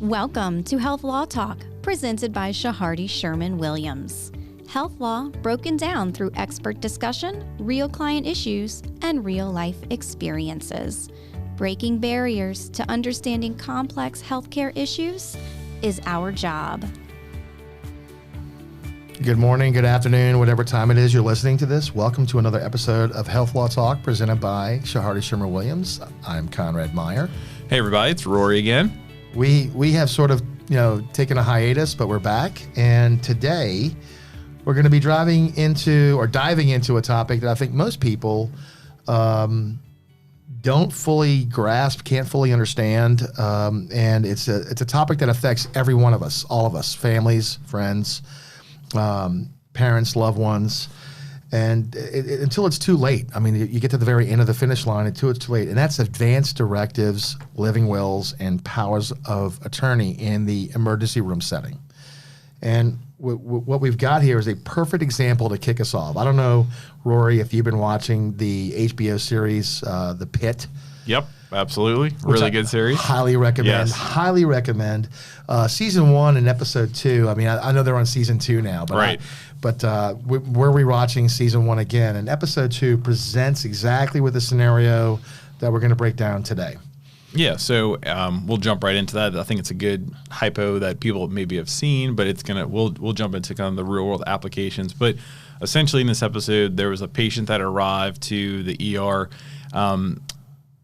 Welcome to Health Law Talk, presented by Shahardy Sherman Williams. Health law broken down through expert discussion, real client issues, and real-life experiences. Breaking barriers to understanding complex healthcare issues is our job. Good morning, good afternoon, whatever time it is you're listening to this. Welcome to another episode of Health Law Talk presented by Shahardy Sherman Williams. I'm Conrad Meyer. Hey everybody, it's Rory again. We have sort of, taken a hiatus, but we're back. And today we're going to be diving into a topic that I think most people don't fully grasp, can't fully understand. And it's a topic that affects every one of us, all of us, families, friends, parents, loved ones. And until it's too late. I mean, you get to the very end of the finish line until it's too late. And that's advanced directives, living wills, and powers of attorney in the emergency room setting. And what we've got here is a perfect example to kick us off. I don't know, Rory, if you've been watching the HBO series, The Pit. Yep, absolutely. Really good series. Highly recommend. Yes. Highly recommend. Season 1 and episode 2. I mean, I know they're on season 2 now, but right. We're rewatching season 1 again, and episode 2 presents exactly with the scenario that we're going to break down today. Yeah, so we'll jump right into that. I think it's a good hypo that people maybe have seen, but we'll jump into kind of the real world applications. But essentially, in this episode, there was a patient that arrived to the ER.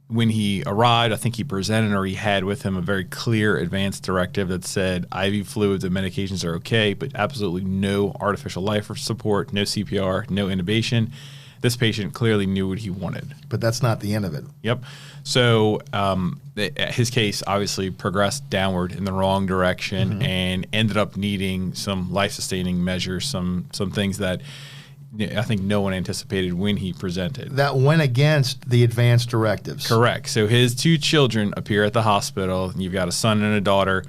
When he arrived, I think he presented or he had with him a very clear advance directive that said IV fluids and medications are okay, but absolutely no artificial life support, no CPR, no intubation. This patient clearly knew what he wanted. But that's not the end of it. Yep. So his case obviously progressed downward in the wrong direction and ended up needing some life-sustaining measures, some things that I think no one anticipated when he presented. That went against the advanced directives. Correct. So his two children appear at the hospital. You've got a son and a daughter.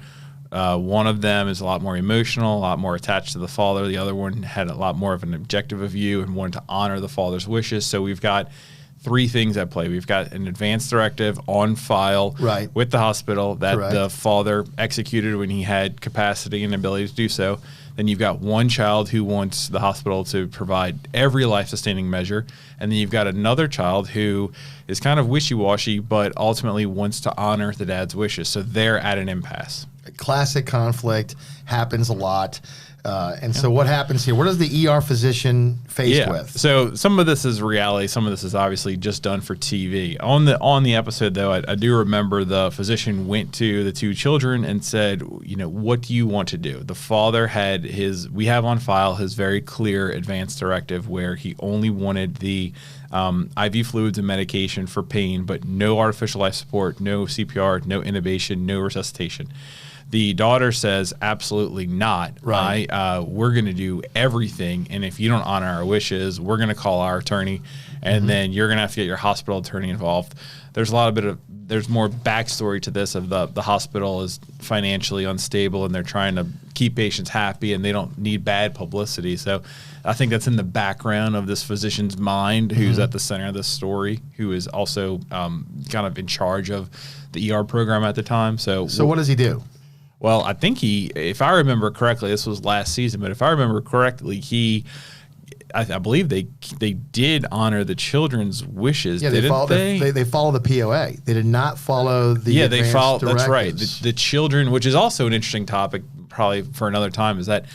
One of them is a lot more emotional, a lot more attached to the father. The other one had a lot more of an objective view and wanted to honor the father's wishes. So we've got three things at play. We've got an advance directive on file with the hospital that the father executed when he had capacity and ability to do so. Then you've got one child who wants the hospital to provide every life-sustaining measure. And then you've got another child who is kind of wishy-washy, but ultimately wants to honor the dad's wishes. So they're at an impasse. Classic conflict, happens a lot. So what happens here? What is the ER physician faced with? So some of this is reality. Some of this is obviously just done for TV. On the episode, though, I do remember the physician went to the two children and said, what do you want to do? The father had we have on file his very clear advance directive where he only wanted the IV fluids and medication for pain, but no artificial life support, no CPR, no intubation, no resuscitation. The daughter says, absolutely not. Right. We're going to do everything. And if you don't honor our wishes, we're going to call our attorney. And then you're going to have to get your hospital attorney involved. There's there's more backstory to this of the hospital is financially unstable and they're trying to keep patients happy and they don't need bad publicity. So I think that's in the background of this physician's mind who's at the center of this story, who is also kind of in charge of the ER program at the time. So what does he do? Well, I think if I remember correctly, this was last season, but if I remember correctly, I believe they did honor the children's wishes. Yeah, they follow the POA. They did not follow the advanced directives. That's right. The children, which is also an interesting topic, probably for another time, is that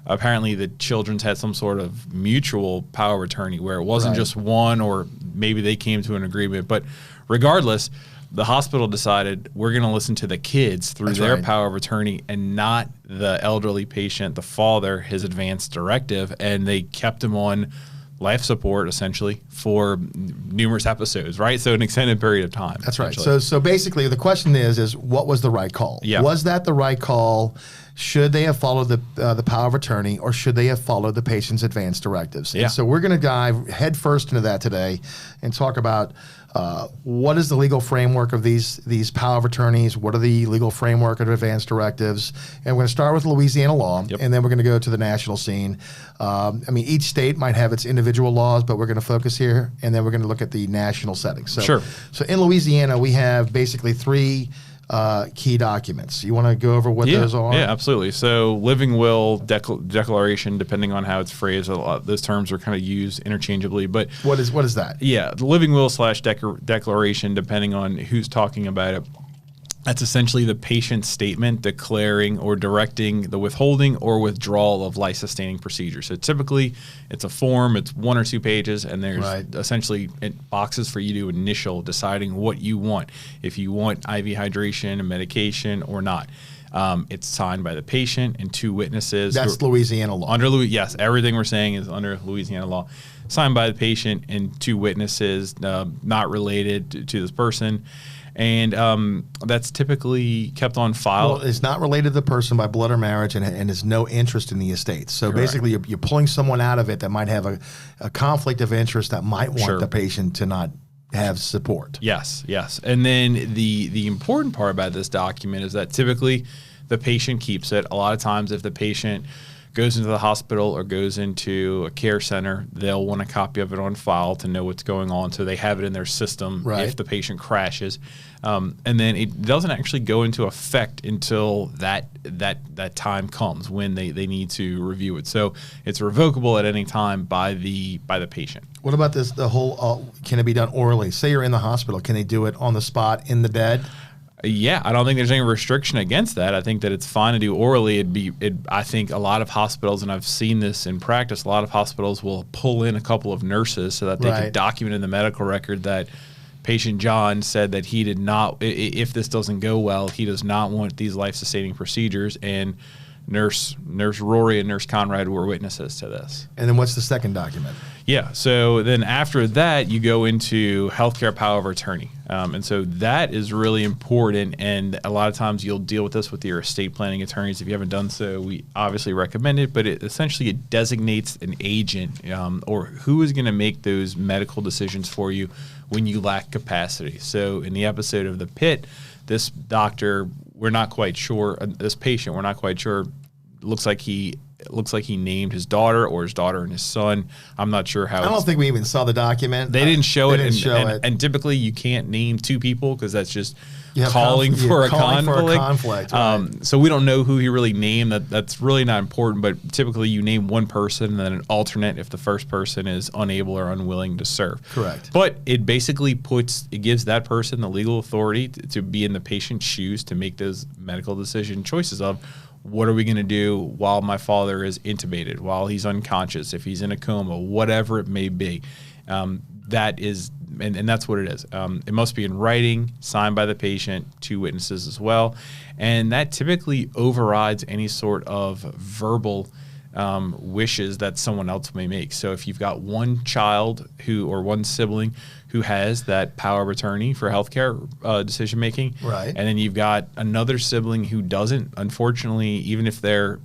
apparently the children's had some sort of mutual power of attorney where it wasn't just one, or maybe they came to an agreement. But regardless, the hospital decided we're going to listen to the kids through their power of attorney and not the elderly patient, the father, his advance directive, and they kept him on life support essentially for numerous episodes, right? So an extended period of time. That's right. So basically the question is what was the right call? Yeah. Was that the right call? Should they have followed the power of attorney, or should they have followed the patient's advance directives? Yeah. And so we're going to dive headfirst into that today and talk about what is the legal framework of these power of attorneys? What are the legal framework of advance directives? And we're going to start with Louisiana law, and then we're going to go to the national scene. Each state might have its individual laws, but we're going to focus here, and then we're going to look at the national setting. So in Louisiana, we have basically three key documents. You want to go over what those are? Yeah, absolutely. So living will, declaration, depending on how it's phrased, a lot, those terms are kind of used interchangeably. But what is that? Yeah, the living will / declaration, depending on who's talking about it. That's essentially the patient's statement declaring or directing the withholding or withdrawal of life-sustaining procedures. So typically, it's a form, it's 1 or 2 pages, and there's essentially boxes for you to initial deciding what you want. If you want IV hydration and medication or not. It's signed by the patient and 2 witnesses. That's Louisiana law. Yes, everything we're saying is under Louisiana law. Signed by the patient and 2 witnesses, not related to this person. And that's typically kept on file. Well, it's not related to the person by blood or marriage and has no interest in the estate. So basically, you're pulling someone out of it that might have a conflict of interest that might want the patient to not have support. Yes. And then the important part about this document is that typically the patient keeps it. A lot of times if the patient goes into the hospital or goes into a care center, they'll want a copy of it on file to know what's going on, so they have it in their system if the patient crashes. And then it doesn't actually go into effect until that time comes when they need to review it. So it's revocable at any time by the patient. What about this? The whole can it be done orally? Say you're in the hospital, can they do it on the spot in the bed? Yeah, I don't think there's any restriction against that. I think that it's fine to do orally. I think a lot of hospitals, and I've seen this in practice, a lot of hospitals will pull in a couple of nurses so that they can document in the medical record that patient John said that he did not, if this doesn't go well, he does not want these life-sustaining procedures, and Nurse Rory and Nurse Conrad were witnesses to this. And then what's the second document? Yeah, so then after that, you go into healthcare power of attorney. And so that is really important, and a lot of times you'll deal with this with your estate planning attorneys. If you haven't done so, we obviously recommend it, but it essentially designates an agent or who is going to make those medical decisions for you when you lack capacity. So in the episode of The Pit, this doctor, we're not quite sure, this patient, we're not quite sure, looks like he named his daughter or his daughter and his son. I'm not sure how. I don't think we even saw the document. They didn't show it. And typically you can't name 2 people because that's just calling for a conflict. So we don't know who he really named. That's really not important. But typically you name one person and then an alternate if the first person is unable or unwilling to serve. Correct. But it basically gives that person the legal authority to be in the patient's shoes to make those medical decision choices of, what are we going to do while my father is intubated, while he's unconscious, if he's in a coma, whatever it may be. That is, and that's what it is. It must be in writing, signed by the patient, 2 witnesses as well. And that typically overrides any sort of verbal wishes that someone else may make. So if you've got one child or one sibling who has that power of attorney for healthcare decision making, and then you've got another sibling who doesn't, unfortunately, even if they're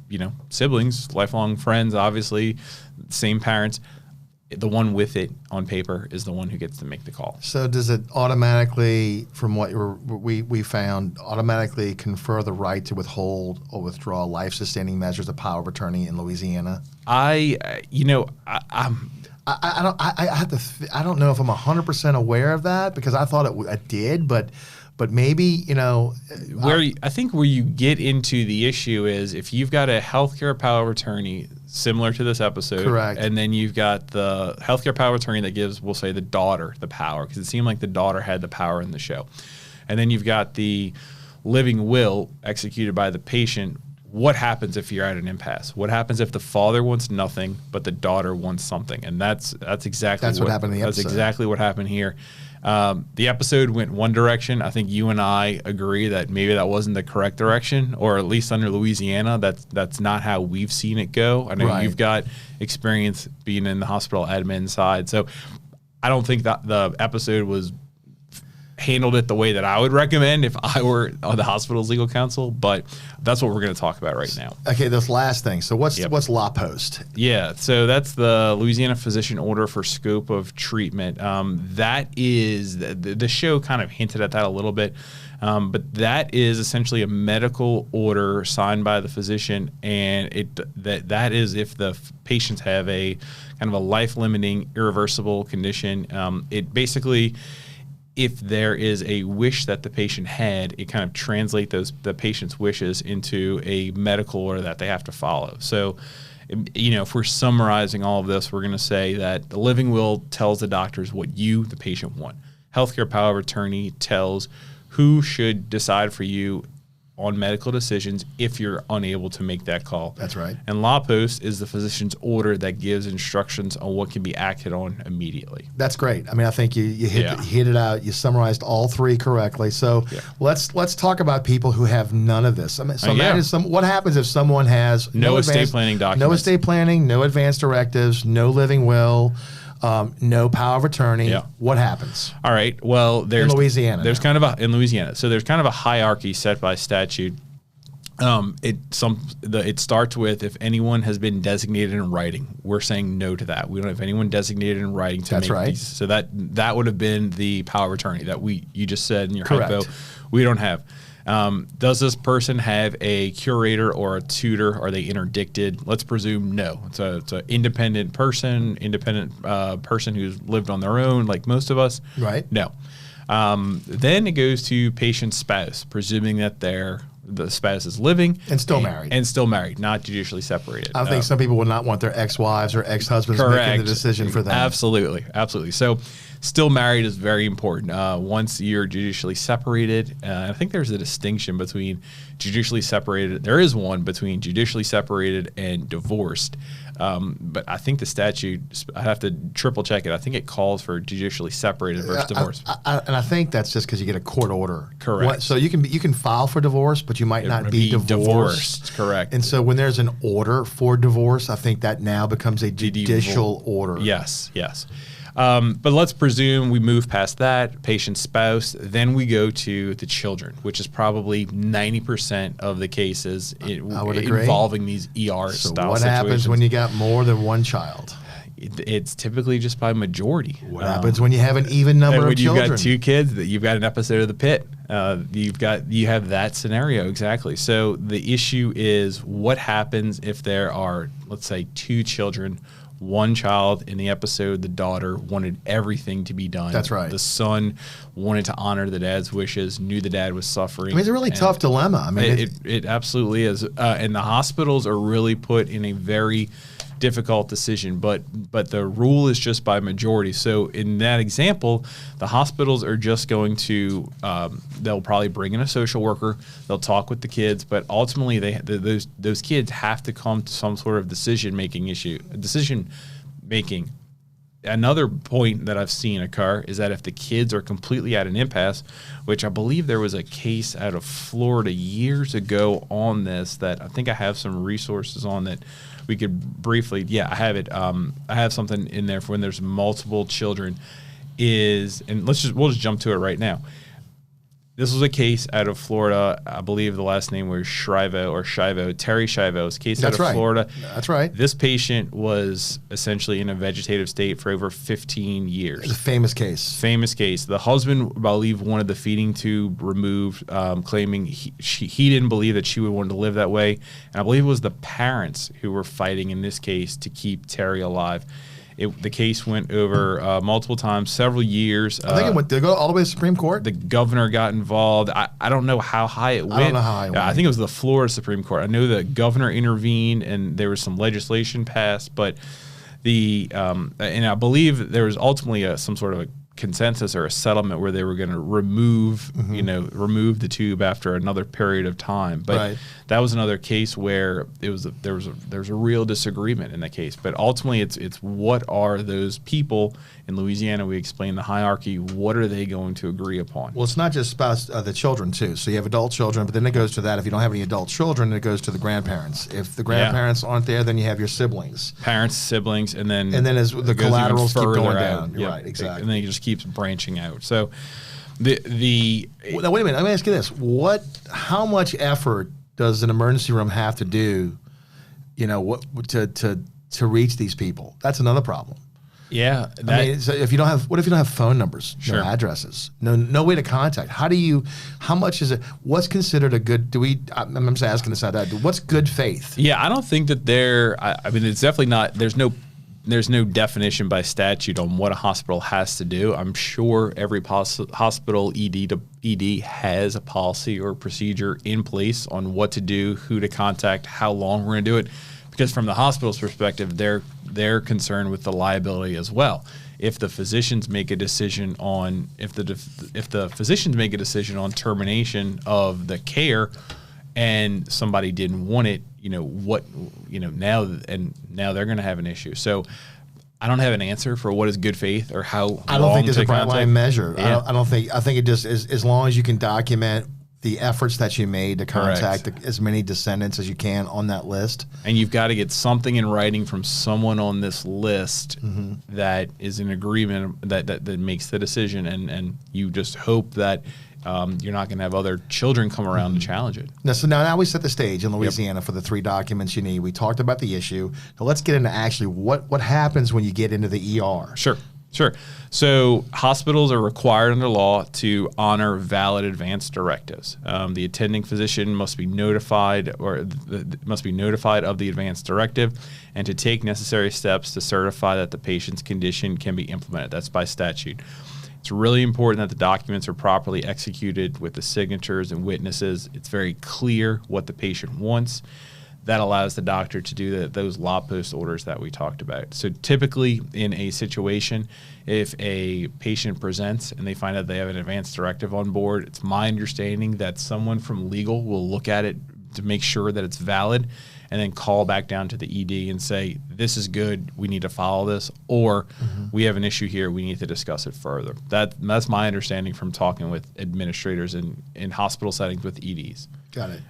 siblings, lifelong friends, obviously, same parents, the one with it on paper is the one who gets to make the call. So does it automatically, from what we found, automatically confer the right to withhold or withdraw life-sustaining measures of power of attorney in Louisiana? I don't know if I'm 100% aware of that, because I thought it did, but maybe, I think where you get into the issue is if you've got a healthcare power of attorney similar to this episode, correct, and then you've got the healthcare power of attorney that gives, we'll say, the daughter the power, because it seemed like the daughter had the power in the show, and then you've got the living will executed by the patient. What happens if you're at an impasse? What happens if the father wants nothing but the daughter wants something? And that's exactly what happened in the episode. That's exactly what happened here. The episode went one direction. I think you and I agree that maybe that wasn't the correct direction, or at least under Louisiana, that's not how we've seen it go. I know you've got experience being in the hospital admin side, so I don't think that the episode handled it the way that I would recommend if I were on the hospital's legal counsel, but that's what we're going to talk about right now. Okay, this last thing. So what's law post? Yeah, so that's the Louisiana Physician Order for Scope of Treatment. That is, the show kind of hinted at that a little bit, but that is essentially a medical order signed by the physician, and that is if the patients have a kind of a life-limiting, irreversible condition. It basically if there is a wish that the patient had, it kind of translate the patient's wishes into a medical order that they have to follow. So, if we're summarizing all of this, we're going to say that the living will tells the doctors what you, the patient, want. Healthcare power of attorney tells who should decide for you on medical decisions if you're unable to make that call. That's right. And law post is the physician's order that gives instructions on what can be acted on immediately. That's great. I mean, I think you hit it out. You summarized all three correctly. So let's talk about people who have none of this. I mean, what happens if someone has no estate planning documents, no estate planning, no advance directives, no living will, no power of attorney? Yeah. What happens? All right. Well, there's in Louisiana. In Louisiana. So there's kind of a hierarchy set by statute. It starts with if anyone has been designated in writing. We're saying no to that. We don't have anyone designated in writing to That's make right. these. So that would have been the power of attorney that you just said in your Correct. hypo. We don't have. Does this person have a curator or a tutor? Are they interdicted? Let's presume no. It's an independent person who's lived on their own, like most of us. Right. No. Then it goes to patient's spouse, presuming that the spouse is living and still married, not judicially separated. I think some people would not want their ex-wives or ex-husbands making the decision for them. Absolutely. So still married is very important. Once you're judicially separated, I think there's a distinction between judicially separated. There is one between judicially separated and divorced. But I think the statute, I have to triple check it. I think it calls for judicially separated versus divorce. And I think that's just because you get a court order. Correct. So you can file for divorce, but you might not be divorced. Correct. And so when there's an order for divorce, I think that now becomes a judicial order. Yes. But let's presume we move past that, patient spouse, then we go to the children, which is probably 90% of the cases involving these ER style situations. So what happens when you got more than one child? It's typically just by majority. What happens when you have an even number of children? When you've got two kids, you've got an episode of The Pit. You have that scenario exactly. So the issue is what happens if there are, let's say, two children. One child in the episode, the daughter wanted everything to be done. That's right. The son wanted to honor the dad's wishes, knew the dad was suffering. I mean, it's a really tough dilemma. I mean, it absolutely is. And the hospitals are really put in a very difficult decision, but the rule is just by majority. So in that example, the hospitals are just going to they'll probably bring in a social worker, they'll talk with the kids, but ultimately those kids have to come to some sort of decision making. Another point that I've seen occur is that if the kids are completely at an impasse, which I believe there was a case out of Florida years ago on this, that I think I have some resources on that we could briefly, I have it. I have something in there for when there's multiple children and we'll just jump to it right now. This was a case out of Florida. I believe the last name was Terry Schiavo's case out of Florida. That's right. This patient was essentially in a vegetative state for over 15 years. It's a famous case. The husband, I believe, wanted the feeding tube removed, claiming he didn't believe that she would want to live that way. And I believe it was the parents who were fighting in this case to keep Terry alive. The case went over multiple times, several years. I think did it go all the way to the Supreme Court? The governor got involved. I don't know how high it went. I don't know how high it went. I think it was the Florida Supreme Court. I know the governor intervened and there was some legislation passed, but and I believe there was ultimately some sort of a consensus or a settlement where they were going to remove the tube after another period of time. But that was another case where there was a real disagreement in that case. But ultimately, it's what are those people in Louisiana? We explain the hierarchy. What are they going to agree upon? Well, it's not just spouse, the children too. So you have adult children, but then it goes to that. If you don't have any adult children, it goes to the grandparents. If the grandparents aren't there, then you have your siblings, parents, siblings, and then as the collaterals keep going down. You're right, exactly. And then it just keeps branching out. So now wait a minute. Let me ask you this: how much effort does an emergency room have to do, to reach these people? That's another problem. Yeah. So if you don't have phone numbers, sure, no addresses, no way to contact? How much is it? What's considered a good? I'm just asking this out. What's good faith? Yeah, I don't think that it's definitely not. There's no there's no definition by statute on what a hospital has to do. I'm sure every hospital ED has a policy or procedure in place on what to do, who to contact, how long we're going to do it, because from the hospital's perspective, they're concerned with the liability as well. If the physicians make a decision on termination of the care, and somebody didn't want it, now they're going to have an issue. So I don't have an answer for what is good faith or how. I don't think there's a bright line measure. Yeah. I think it just is, as long as you can document the efforts that you made to contact as many descendants as you can on that list. And you've got to get something in writing from someone on this list that is in agreement, that makes the decision. And you just hope that you're not going to have other children come around to challenge it. Now we set the stage in Louisiana for the 3 documents you need. We talked about the issue. Now let's get into actually what happens when you get into the ER. Sure. So hospitals are required under law to honor valid advance directives. The attending physician must be notified of the advance directive and to take necessary steps to certify that the patient's condition can be implemented. That's by statute. It's really important that the documents are properly executed with the signatures and witnesses. It's very clear what the patient wants. That allows the doctor to do those law post orders that we talked about. So typically in a situation, if a patient presents and they find out they have an advance directive on board, it's my understanding that someone from legal will look at it to make sure that it's valid and then call back down to the ED and say, this is good, we need to follow this, or we have an issue here, we need to discuss it further. That's my understanding from talking with administrators in hospital settings with EDs. Got it.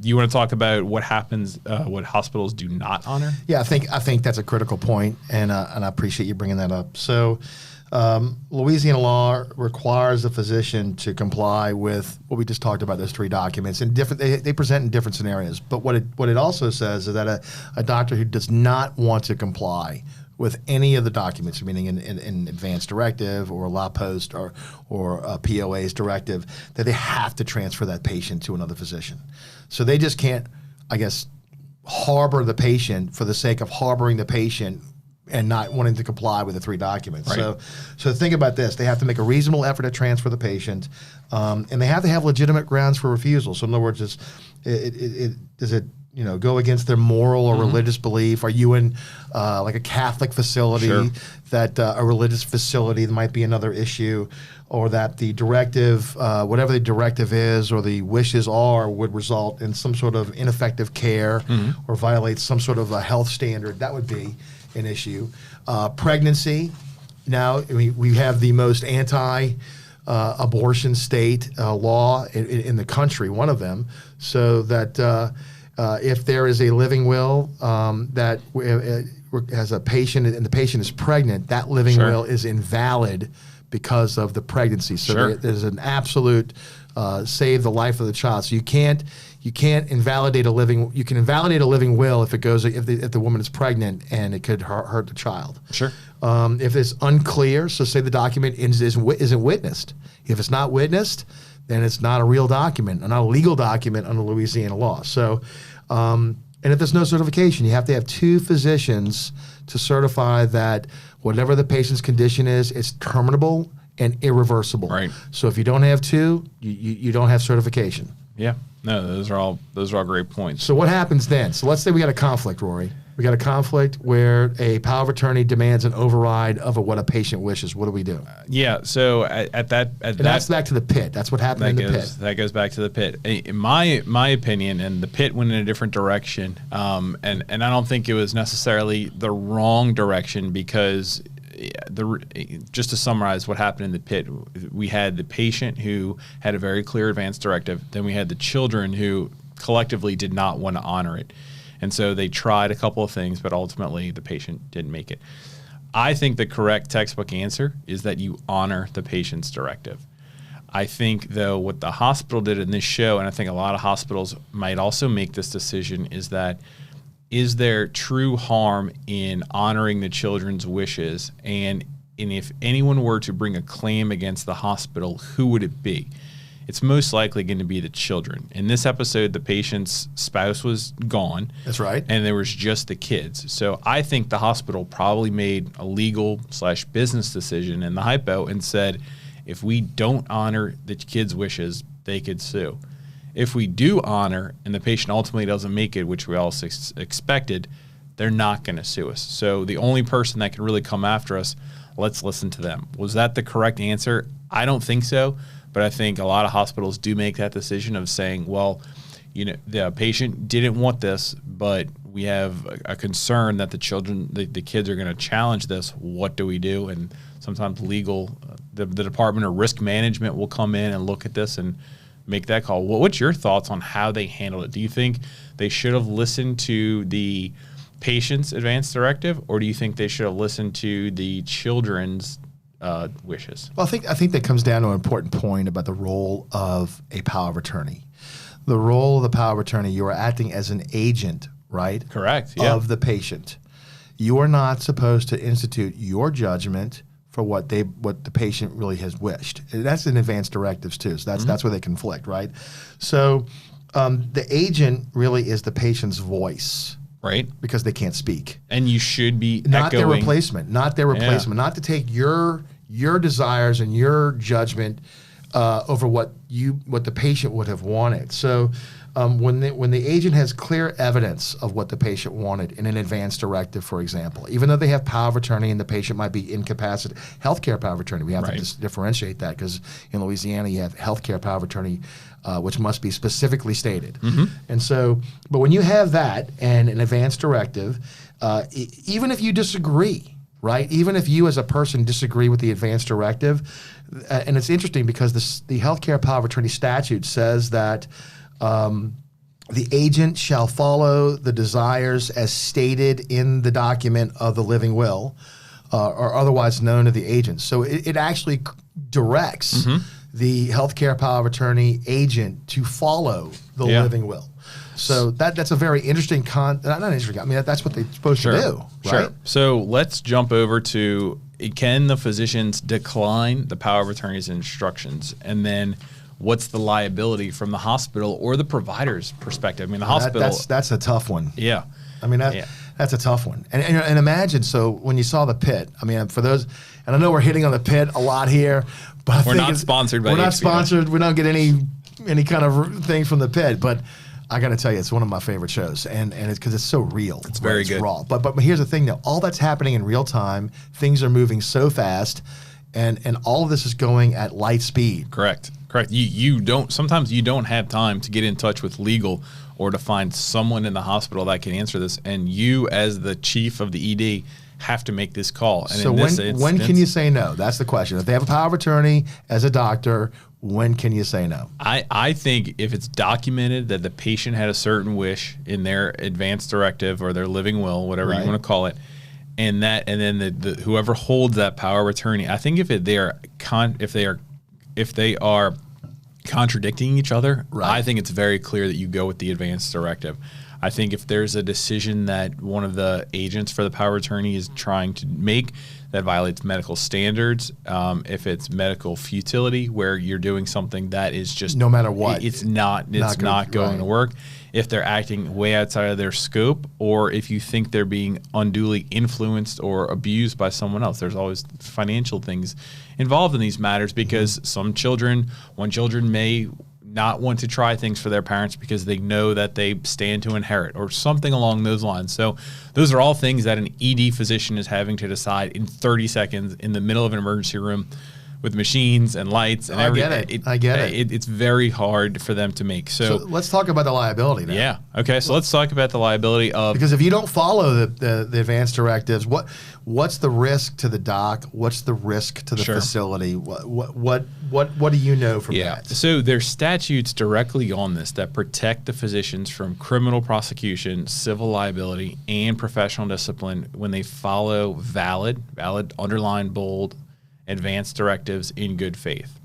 You want to talk about what happens, what hospitals do not honor? Yeah, I think that's a critical point, and I appreciate you bringing that up. So, Louisiana law requires the physician to comply with what we just talked about, those 3 documents, and they present in different scenarios. But what it also says is that a doctor who does not want to comply with any of the documents, meaning an advance directive or a law post or a POA's directive, that they have to transfer that patient to another physician. So they just can't, I guess, harbor the patient for the sake of harboring the patient and not wanting to comply with the 3 documents. Right. So think about this. They have to make a reasonable effort to transfer the patient, and they have to have legitimate grounds for refusal. So in other words, does it go against their moral or religious belief? Are you in like a Catholic facility? Sure. That a religious facility might be another issue, or that the directive, whatever the directive is or the wishes are, would result in some sort of ineffective care or violate some sort of a health standard. That would be an issue. Pregnancy. Now, we have the most anti-abortion state law in the country, one of them, so that if there is a living will that has a patient and the patient is pregnant, that living will is invalid because of the pregnancy. So there's an absolute save the life of the child. So you can't invalidate a living. You can invalidate a living will if the woman is pregnant and it could hurt the child. Sure. If it's unclear, so say the document isn't witnessed. If it's not witnessed, then it's not a real document, not a legal document under Louisiana law. So, and if there's no certification, you have to have 2 physicians to certify that whatever the patient's condition is, it's terminable and irreversible. Right. So if you don't have 2, you don't have certification. Yeah. No, those are all great points. So what happens then? So let's say we got a conflict, Rory. We got a conflict where a power of attorney demands an override of what a patient wishes. What do we do? So that's back to the pit. That's what happened in the pit. That goes back to the pit. In my opinion, and the pit went in a different direction. And I don't think it was necessarily the wrong direction, because just to summarize what happened in the pit, we had the patient who had a very clear advance directive. Then we had the children who collectively did not want to honor it. And so they tried a couple of things, but ultimately the patient didn't make it. I think the correct textbook answer is that you honor the patient's directive. I think, though, what the hospital did in this show, and I think a lot of hospitals might also make this decision, is that is there true harm in honoring the children's wishes? And if anyone were to bring a claim against the hospital, who would it be? it's most likely going to be the children. In this episode, the patient's spouse was gone. That's right. And there was just the kids. So I think the hospital probably made a legal/business decision in the hypo and said, if we don't honor the kids' wishes, they could sue. If we do honor and the patient ultimately doesn't make it, which we all expected, they're not going to sue us. So the only person that can really come after us, let's listen to them. Was that the correct answer? I don't think so. But I think a lot of hospitals do make that decision of saying, well, the patient didn't want this, but we have a concern that the kids are going to challenge this. What do we do? And sometimes legal, the Department of Risk Management will come in and look at this and make that call. What's your thoughts on how they handled it? Do you think they should have listened to the patient's advance directive, or do you think they should have listened to the children's wishes? Well, I think that comes down to an important point about the role of a power of attorney. The role of the power of attorney, you are acting as an agent, right? Correct. Yeah. Of the patient. You are not supposed to institute your judgment for what the patient really has wished. That's in advance directives too. So that's where they conflict, right? So the agent really is the patient's voice. Right. Because they can't speak. And you should be not echoing. Their replacement, not to take your desires and your judgment over what the patient would have wanted. So when the agent has clear evidence of what the patient wanted in an advance directive, for example, even though they have power of attorney and the patient might be incapacitated, healthcare power of attorney, we have to differentiate that, because in Louisiana you have healthcare power of attorney, which must be specifically stated. And so, but when you have that and an advance directive, even if you disagree, right? Even if you as a person disagree with the advance directive, and it's interesting because the healthcare power of attorney statute says that the agent shall follow the desires as stated in the document of the living will, or otherwise known to the agent. So it actually directs the healthcare power of attorney agent to follow the living will. So that's a very interesting not interesting. I mean, that's what they're supposed to do, right? Sure. So let's jump over to, can the physicians decline the power of attorney's instructions? And then what's the liability from the hospital or the provider's perspective? I mean, the hospital. That's a tough one. Yeah. I mean, that's a tough one. And imagine, so when you saw the pit, I mean, for those, and I know we're hitting on the pit a lot here, but we're not sponsored by We're not HBO. sponsored. We don't get any kind of thing from the pit, but I got to tell you, it's one of my favorite shows, and it's because it's so real. It's very good. Raw. But here's the thing, though. All that's happening in real time. Things are moving so fast, and all of this is going at light speed. Correct. Sometimes you don't have time to get in touch with legal or to find someone in the hospital that can answer this, and you as the chief of the ED have to make this call. And so when can you say no? That's the question. If they have a power of attorney as a doctor, when can you say no? I think if it's documented that the patient had a certain wish in their advance directive or their living will, whatever you want to call it, and then the whoever holds that power of attorney, I think if they are contradicting each other, I think it's very clear that you go with the advance directive. I think if there's a decision that one of the agents for the power of attorney is trying to make that violates medical standards, if it's medical futility where you're doing something that is just no matter what, it's not going to work. If they're acting way outside of their scope, or if you think they're being unduly influenced or abused by someone else. There's always financial things involved in these matters because one children may not want to try things for their parents because they know that they stand to inherit or something along those lines. So those are all things that an ED physician is having to decide in 30 seconds in the middle of an emergency room with machines and lights and everything. I get it. It's very hard for them to make. So let's talk about the liability now. Yeah. Okay. So let's talk about the liability of, because if you don't follow the advanced directives, what's the risk to the doc? What's the risk to the facility? What do you know from that? So there's statutes directly on this that protect the physicians from criminal prosecution, civil liability, and professional discipline when they follow valid, underline, bold, advanced directives in good faith.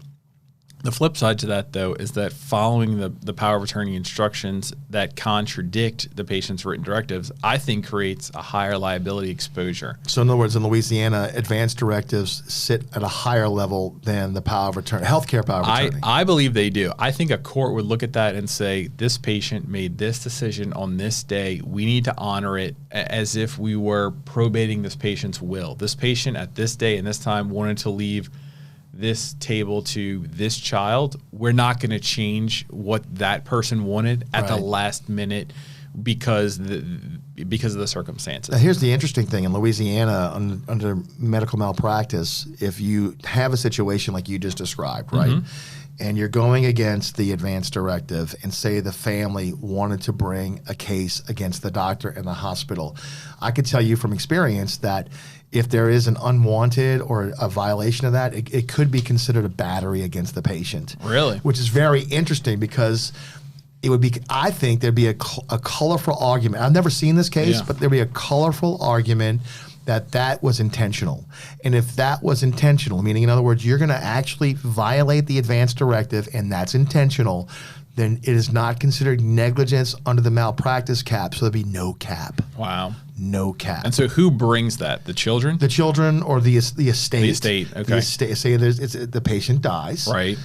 The flip side to that, though, is that following the power of attorney instructions that contradict the patient's written directives, I think creates a higher liability exposure. So in other words, in Louisiana, advanced directives sit at a higher level than the power of attorney, healthcare power of attorney. I believe they do. I think a court would look at that and say, this patient made this decision on this day. We need to honor it as if we were probating this patient's will. This patient at this day and this time wanted to leave this table to this child. We're not going to change what that person wanted at the last minute because of the circumstances. Now, here's the interesting thing. In Louisiana, under medical malpractice, if you have a situation like you just described, right, and you're going against the advanced directive and say the family wanted to bring a case against the doctor and the hospital, I could tell you from experience that if there is an unwanted or a violation of that, it could be considered a battery against the patient. Really? Which is very interesting because it would be, I think there'd be a colorful argument. I've never seen this case, but there'd be a colorful argument that was intentional. And if that was intentional, meaning in other words, you're going to actually violate the advanced directive and that's intentional, then it is not considered negligence under the malpractice cap. So there'd be no cap. Wow. No cap. And so who brings that? The children? The children or the estate. The estate, okay. The estate, say the patient dies. Right.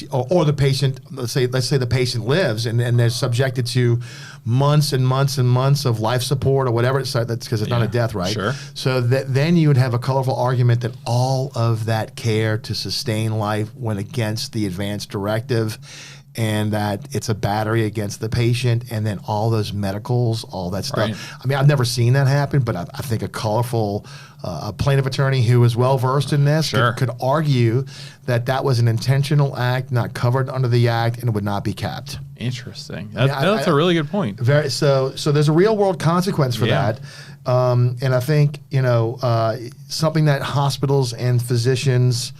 Or the patient, let's say the patient lives and they're subjected to months and months and months of life support or whatever. That's because it's not a death, right? Sure. So then you would have a colorful argument that all of that care to sustain life went against the advanced directive, and that it's a battery against the patient, and then all those medicals, all that stuff. Right. I mean, I've never seen that happen, but I think a colorful plaintiff attorney who is well-versed in this could argue that was an intentional act, not covered under the act, and would not be capped. Interesting. That's a really good point. So there's a real-world consequence for that. And I think, something that hospitals and physicians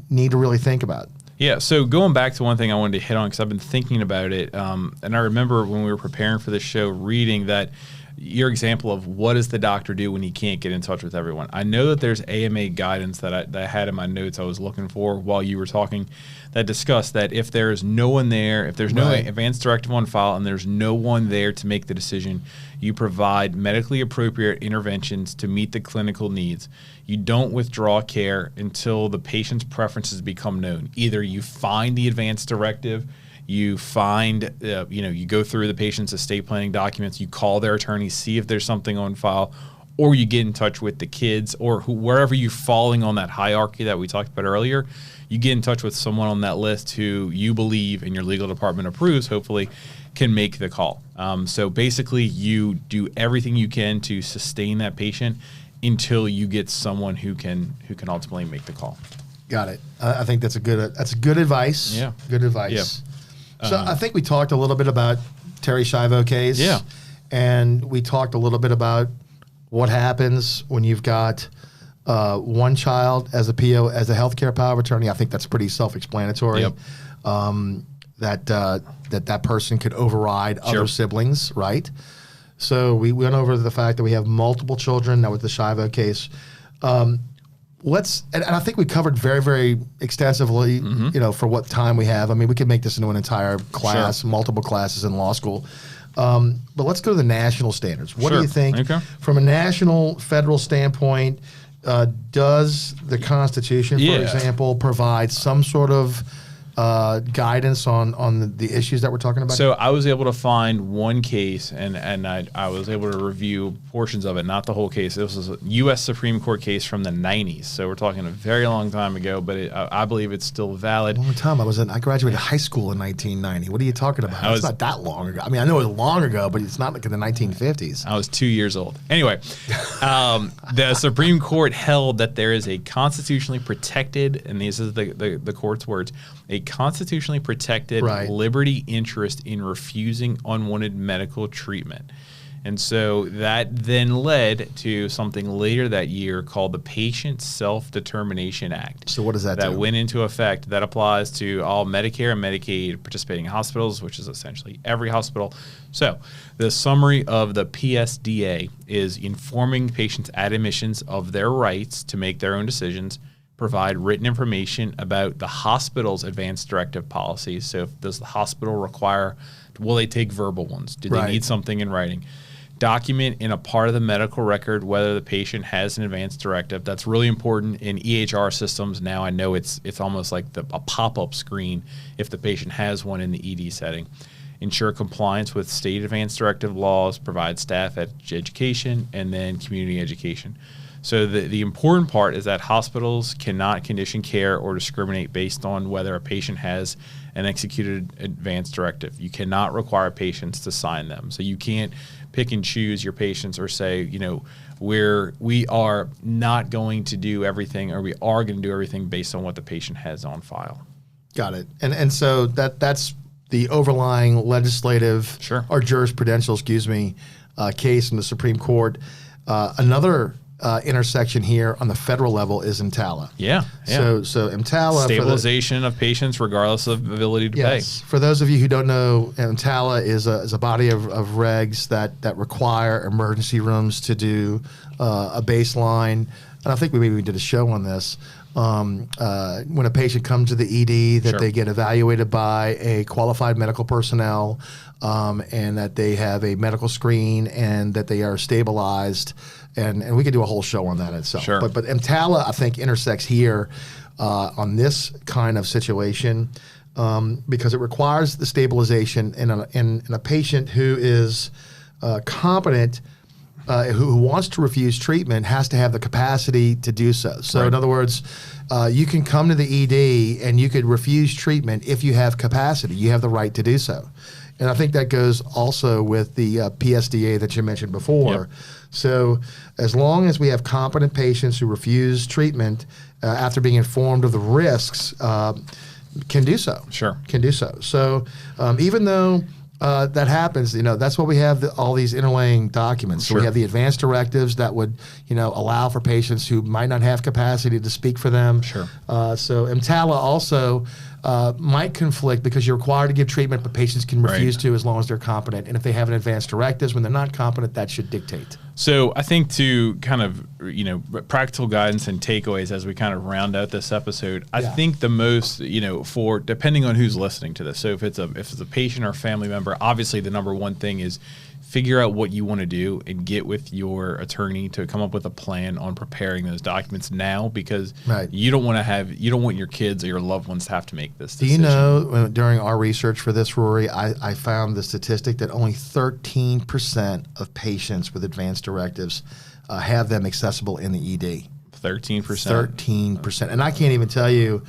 need to really think about. Yeah, so going back to one thing I wanted to hit on because I've been thinking about it, and I remember when we were preparing for this show reading that your example of what does the doctor do when he can't get in touch with everyone. I know that there's AMA guidance that I had in my notes I was looking for while you were talking that discussed that if there's no one there, if there's no advanced directive on file and there's no one there to make the decision, you provide medically appropriate interventions to meet the clinical needs. You don't withdraw care until the patient's preferences become known. Either you find the advanced directive, you find, you go through the patient's estate planning documents, you call their attorney, see if there's something on file, or you get in touch with the kids or wherever you're falling on that hierarchy that we talked about earlier, you get in touch with someone on that list who you believe and your legal department approves, hopefully, can make the call. So basically, you do everything you can to sustain that patient until you get someone who can ultimately make the call. Got it. I think that's good advice. Yeah. Good advice. Yeah. So I think we talked a little bit about Terry Schiavo case. Yeah. And we talked a little bit about what happens when you've got one child as a PO, as a healthcare power of attorney. I think that's pretty self-explanatory. Yep. That person could override other siblings, right? So we went over the fact that we have multiple children now with the Schiavo case. And I think we covered very, very extensively, for what time we have. I mean, we could make this into an entire class, multiple classes in law school. But let's go to the national standards. What do you think, from a national, federal standpoint, does the Constitution, for example, provide some sort of guidance on the issues that we're talking about? So I was able to find one case, and I was able to review portions of it, not the whole case. This was a U.S. Supreme Court case from the 90s, so we're talking a very long time ago, but I believe it's still valid. Long time. I graduated high school in 1990. What are you talking about? It's not that long ago. I mean, I know it was long ago, but it's not like in the 1950s. I was 2 years old. Anyway, the Supreme Court held that there is a constitutionally protected, and these are the court's words, a constitutionally protected liberty interest in refusing unwanted medical treatment. And so that then led to something later that year called the Patient Self-Determination Act. So what does that do? That went into effect. That applies to all Medicare and Medicaid participating hospitals, which is essentially every hospital. So the summary of the PSDA is informing patients at admissions of their rights to make their own decisions, provide written information about the hospital's advanced directive policies. So does the hospital require, will they take verbal ones? Do they need something in writing? Document in a part of the medical record whether the patient has an advanced directive. That's really important in EHR systems. Now I know it's almost like a pop-up screen if the patient has one in the ED setting. Ensure compliance with state advanced directive laws, provide staff education, and then community education. So the important part is that hospitals cannot condition care or discriminate based on whether a patient has an executed advanced directive. You cannot require patients to sign them. So you can't pick and choose your patients or say, we are not going to do everything, or we are going to do everything based on what the patient has on file. Got it. And so that's the overlying legislative or jurisprudential, case in the Supreme Court. Another intersection here on the federal level is EMTALA. So EMTALA, stabilization of patients regardless of ability to pay. For those of you who don't know, EMTALA is a body of regs that require emergency rooms to do a baseline. And I think we did a show on this. When a patient comes to the ED, that they get evaluated by a qualified medical personnel, and that they have a medical screen, and that they are stabilized. And we could do a whole show on that itself. But EMTALA, I think, intersects here on this kind of situation because it requires the stabilization in a patient who is competent, who wants to refuse treatment, has to have the capacity to do so. So in other words, you can come to the ED and you could refuse treatment if you have capacity. You have the right to do so. And I think that goes also with the PSDA that you mentioned before. So as long as we have competent patients who refuse treatment after being informed of the risks, can do so. Can do so. So even though that happens, that's why we have all these interlaying documents. So we have the advanced directives that would, allow for patients who might not have capacity to speak for them. So EMTALA also might conflict because you're required to give treatment, but patients can refuse to as long as they're competent. And if they have an advanced directives, when they're not competent, that should dictate. So I think to kind of, practical guidance and takeaways as we kind of round out this episode, I think the most, for depending on who's listening to this. So if it's a patient or a family member, obviously the number one thing is figure out what you want to do and get with your attorney to come up with a plan on preparing those documents now, because you don't want your kids or your loved ones to have to make this decision. Do you know, during our research for this, Rory, I found the statistic that only 13% of patients with advanced directives have them accessible in the ED. 13%? 13%. And I can't even tell you,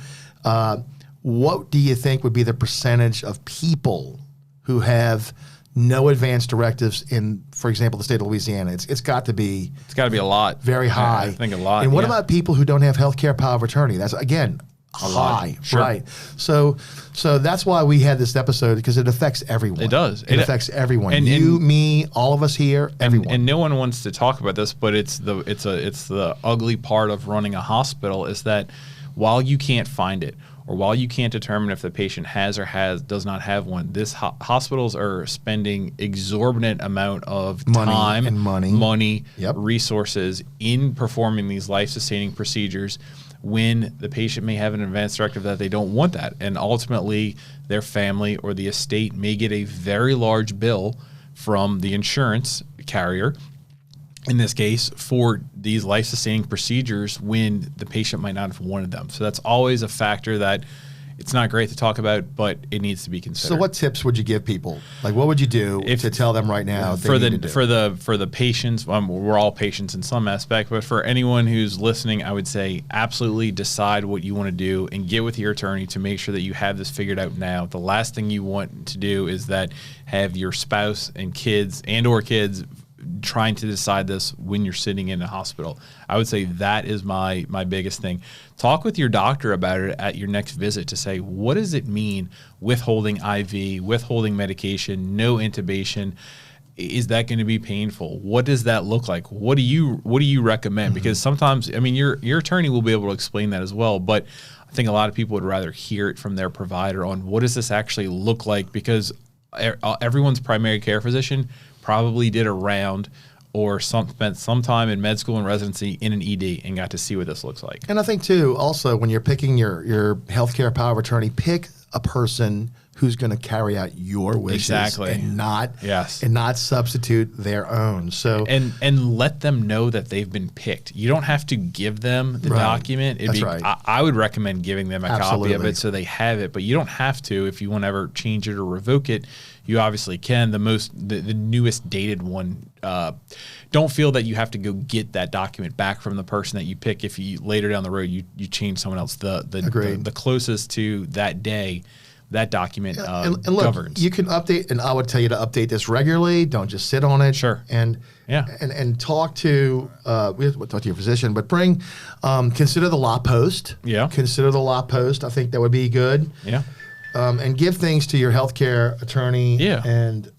what do you think would be the percentage of people who have no advanced directives in, for example, the state of Louisiana? It's got to be a lot. Very high. I think a lot. And what about people who don't have healthcare power of attorney? That's, again, high. Right. So that's why we had this episode, because it affects everyone. It does. It affects everyone. And you, me, all of us here, everyone. And no one wants to talk about this, but it's the ugly part of running a hospital is that while you can't find it, or while you can't determine if the patient has or does not have one, hospitals are spending exorbitant amount of time and money, resources in performing these life-sustaining procedures when the patient may have an advanced directive that they don't want that. And ultimately, their family or the estate may get a very large bill from the insurance carrier, in this case, for these life-sustaining procedures when the patient might not have wanted them. So that's always a factor that it's not great to talk about, but it needs to be considered. So what tips would you give people? Like, what would you do to tell them right now for the patients? We're all patients in some aspect, but for anyone who's listening, I would say absolutely decide what you want to do and get with your attorney to make sure that you have this figured out now. The last thing you want to do is that have your spouse and kids trying to decide this when you're sitting in a hospital. I would say that is my biggest thing. Talk with your doctor about it at your next visit to say, what does it mean withholding IV, withholding medication, no intubation? Is that going to be painful? What does that look like? What do you recommend? Because sometimes, your attorney will be able to explain that as well, but I think a lot of people would rather hear it from their provider on what does this actually look like, because everyone's primary care physician probably did a round or spent some time in med school and residency in an ED and got to see what this looks like. And I think too, also when you're picking your healthcare power of attorney, pick a person who's going to carry out your wishes and not substitute their own. So and let them know that they've been picked. You don't have to give them the document. I would recommend giving them a copy of it so they have it, but you don't have to. If you want to ever change it or revoke it, you obviously can. The newest dated one, don't feel that you have to go get that document back from the person that you pick if you later down the road you change someone else. The closest to that day, that document and look, governs. You can update, and I would tell you to update this regularly. Don't just sit on it. Sure. And talk to we'll talk to your physician, but consider the law post. Yeah. Consider the law post. I think that would be good. Yeah. And give things to your healthcare attorney. Yeah. And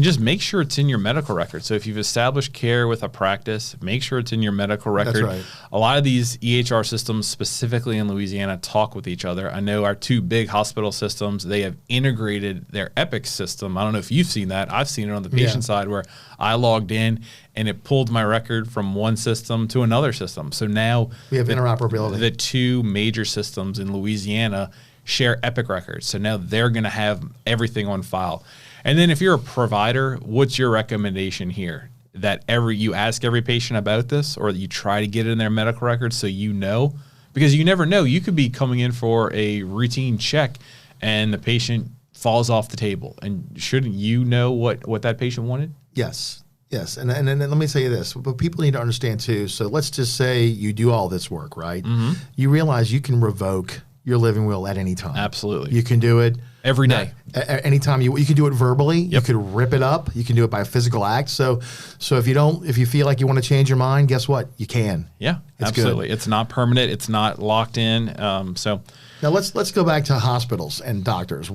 just make sure it's in your medical record. So if you've established care with a practice, make sure it's in your medical record. That's right. A lot of these EHR systems, specifically in Louisiana, talk with each other. I know our two big hospital systems, they have integrated their Epic system. I don't know if you've seen that. I've seen it on the patient side where I logged in and it pulled my record from one system to another system. So now we have interoperability. The two major systems in Louisiana share Epic records. So now they're going to have everything on file. And then if you're a provider, what's your recommendation here? That you ask every patient about this, or that you try to get it in their medical records so you know? Because you never know. You could be coming in for a routine check and the patient falls off the table. And shouldn't you know what that patient wanted? Yes. Yes. And let me say this, but people need to understand too. So let's just say you do all this work, right? Mm-hmm. You realize you can revoke your living will at any time. Absolutely. You can do it every day. Anytime you can do it verbally. Yep. You could rip it up. You can do it by a physical act. So if you feel like you want to change your mind, guess what? You can. Yeah, it's absolutely. Good. It's not permanent. It's not locked in. So now let's go back to hospitals and doctors.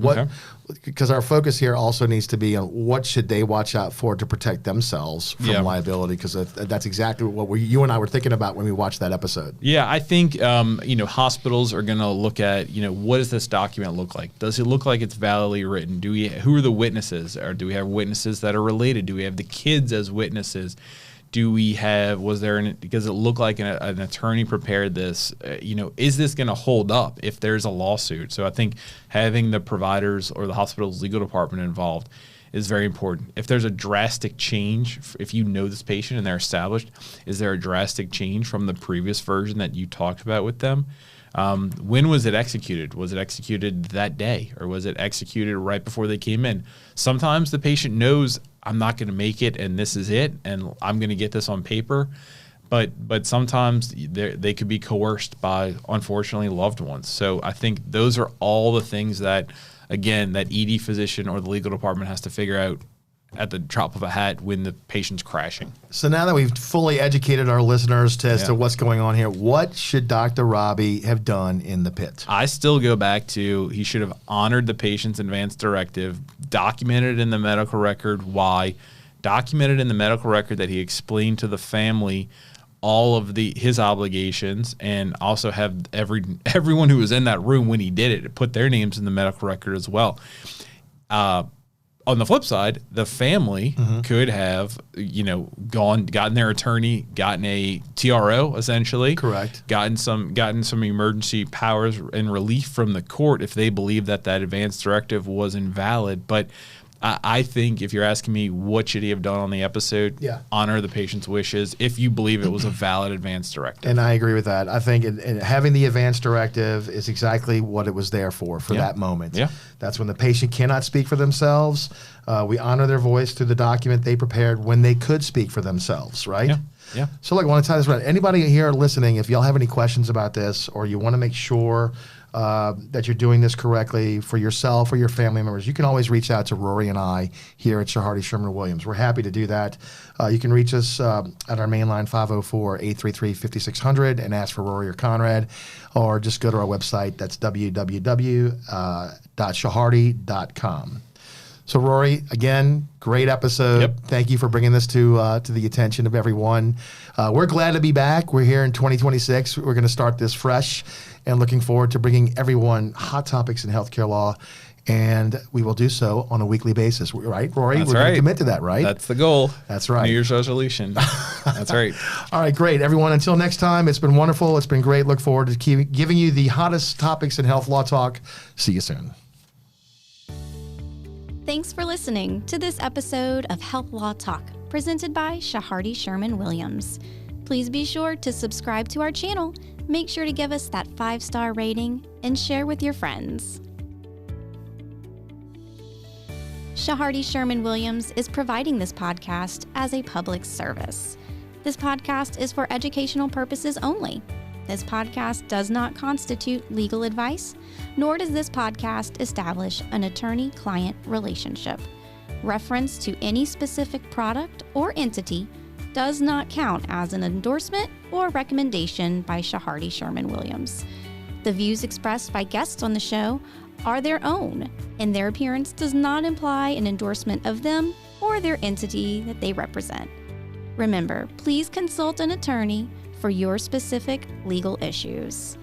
Because our focus here also needs to be on what should they watch out for to protect themselves from liability, because that's exactly what you and I were thinking about when we watched that episode. Yeah, I think hospitals are going to look at what does this document look like? Does it look like it's validly written? Who are the witnesses? Or do we have witnesses that are related? Do we have the kids as witnesses? Do we have, because it looked like an attorney prepared this, is this going to hold up if there's a lawsuit? So I think having the providers or the hospital's legal department involved is very important. If there's a drastic change, if you know this patient and they're established, is there a drastic change from the previous version that you talked about with them? When was it executed? Was it executed that day, or was it executed right before they came in? Sometimes the patient knows, I'm not going to make it and this is it and I'm going to get this on paper. But sometimes they could be coerced by, unfortunately, loved ones. So I think those are all the things that, again, that ED physician or the legal department has to figure out at the drop of a hat when the patient's crashing. So now that we've fully educated our listeners as to what's going on here, what should Dr. Robbie have done in the pit? I still go back to he should have honored the patient's advance directive, documented in the medical record why, documented in the medical record that he explained to the family all of his obligations, and also have everyone who was in that room when he did it put their names in the medical record as well. On the flip side, the family could have, gotten their attorney, gotten a TRO essentially, correct, gotten some emergency powers and relief from the court if they believe that advance directive was invalid. But I think if you're asking me what should he have done on the episode, honor the patient's wishes if you believe it was a valid advance directive. And I agree with that. I think having the advance directive is exactly what it was there for that moment. Yeah. That's when the patient cannot speak for themselves. We honor their voice through the document they prepared when they could speak for themselves, right? Yeah. Yeah. So look, I want to tie this around. Anybody here listening, if y'all have any questions about this, or you want to make sure that you're doing this correctly for yourself or your family members, you can always reach out to Rory and I here at Shahardy Sherman Williams. We're happy to do that. You can reach us at our main line, 504-833-5600, and ask for Rory or Conrad, or just go to our website. That's www.shahardy.com. So Rory, again, great episode. Yep. Thank you for bringing this to the attention of everyone. We're glad to be back. We're here in 2026. We're going to start this fresh, and looking forward to bringing everyone hot topics in healthcare law And we will do so on a weekly basis, right, Rory? That's We're going right. to commit to that, right? That's the goal. That's right. New Year's resolution. That's right. All right, great. Everyone, until next time, it's been wonderful. It's been great. Look forward to giving you the hottest topics in health law talk. See you soon. Thanks for listening to this episode of Health Law Talk, presented by Shahardy Sherman Williams. Please be sure to subscribe to our channel, make sure to give us that 5-star rating, and share with your friends. Shahardy Sherman Williams is providing this podcast as a public service. This podcast is for educational purposes only. This podcast does not constitute legal advice, nor does this podcast establish an attorney-client relationship. Reference to any specific product or entity does not count as an endorsement or recommendation by Shahardy Sherman Williams. The views expressed by guests on the show are their own, and their appearance does not imply an endorsement of them or their entity that they represent. Remember, please consult an attorney for your specific legal issues.